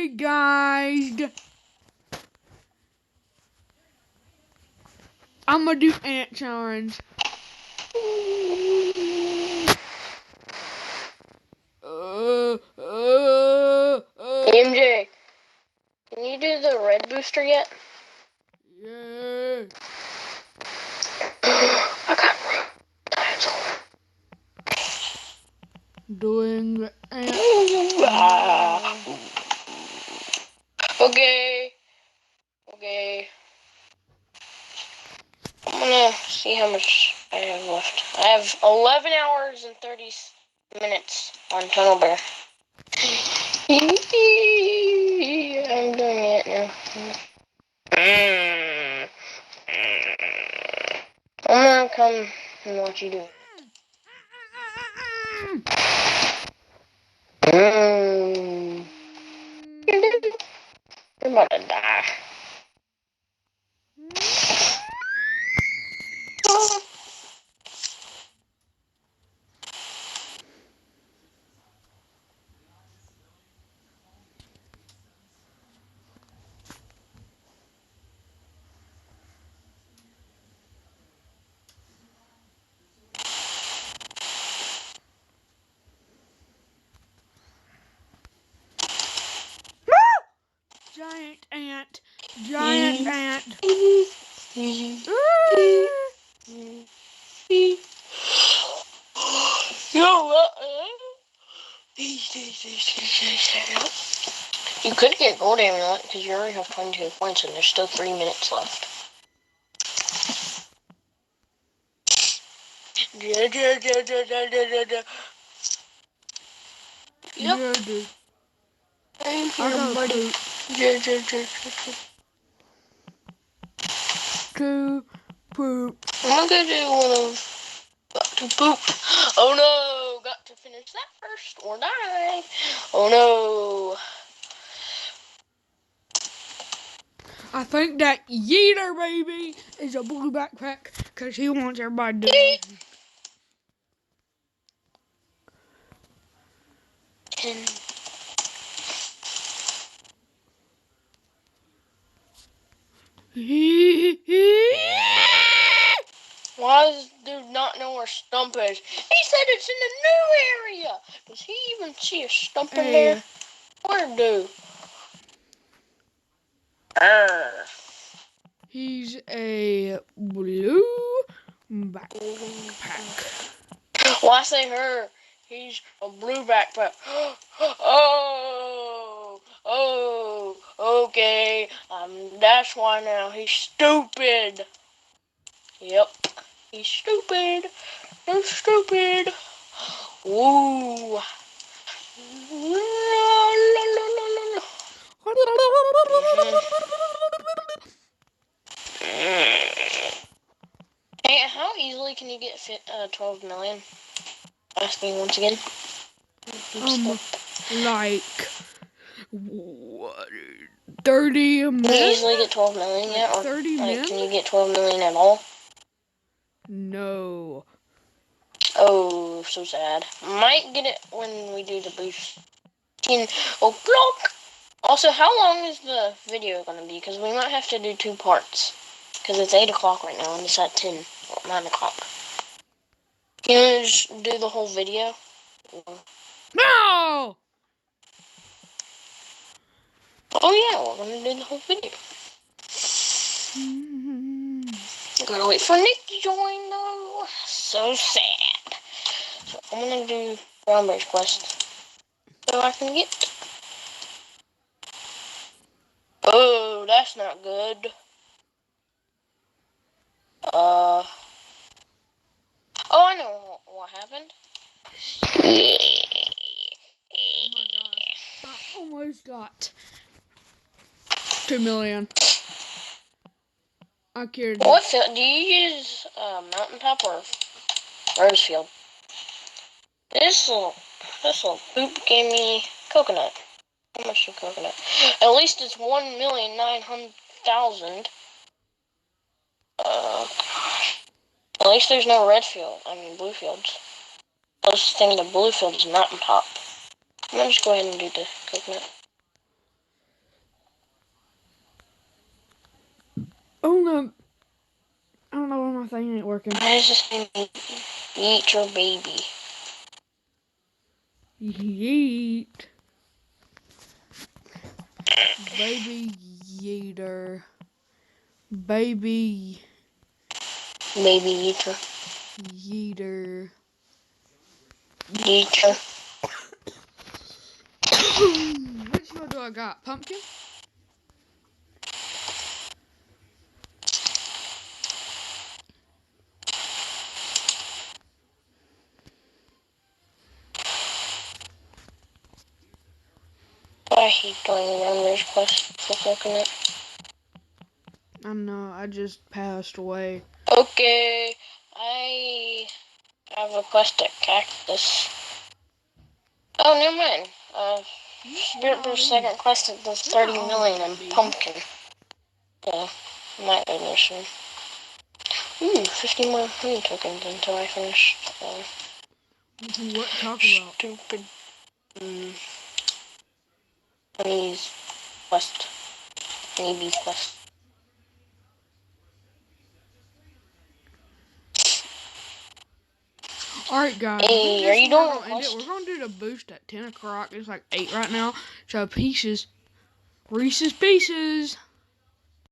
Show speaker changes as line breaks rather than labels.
Hey guys, I'm gonna do ant challenge.
MJ, can you do the red booster yet?
Yeah.
I got dinosaur.
Doing the ant.
Okay. I'm gonna see how much I have left. I have 11 hours and 30 minutes on Tunnel Bear. I'm doing it now. I'm gonna come and watch you do it. You're about to die.
Giant ant. Giant ant.
You could get gold amulet because you already have 22 points and there's still 3 minutes left.
Yeah, dude.
I'm
I
here,
gotta
buddy.
To poop.
I'm gonna do one of got to poop. Oh no! Got to finish that first or die. Oh no!
I think that Yeeter baby is a blue backpack because he wants everybody to know.
10. Why does dude not know where Stump is? He said it's in the new area. Does he even see a Stump in there? Where dude?
He's a blue backpack.
Well, I say her. He's a blue backpack. Okay. That's why now he's stupid. Yep, he's stupid. You're stupid. Ooh. Hey, how easily can you get 12 million? Asking once again.
Like 30
Can
minutes?
you easily get 12 million yet? Or
30 minutes?
Can you get 12 million at all?
No.
Oh, so sad. Might get it when we do the boost. 10 o'clock. Also, how long is the video gonna be? Because we might have to do 2 parts. Because it's 8 o'clock right now and it's at 10 or 9 o'clock. Can you just do the whole video?
No!
Oh yeah, we're gonna do the whole video. Gotta wait for Nick to join though. So sad. So I'm gonna do Brown Bear's quest. So I can get. Oh, that's not good. Oh, I know what happened.
I almost got 2 million. I cared.
What field do you use? Mountaintop or Rosefield? This little poop gave me coconut. How much is coconut? At least it's 1,900,000. At least there's no blue fields. Closest thing to blue field is mountaintop. I'm gonna just go ahead and do the coconut.
Oh no. I don't know why my thing ain't working.
I just eat your baby.
Yeet. Baby yeeter. Baby
Baby eater.
yeeter.
Eater.
Which one do I got? Pumpkin?
I hate doing members quests for coconut.
I know, I just passed away.
Okay, I have a quest at Cactus. Oh, never mind. Spirit Boost second quest at this 30 million in Pumpkin. Yeah, might be mission. Ooh, 50 more honey tokens until I finish
What talk about?
stupid honey's quest. Honeybee's quest.
Alright guys,
Hey, are you doing a
we're
quest?
We're gonna do the boost at 10 o'clock. It's like 8 right now. So Reese's Pieces.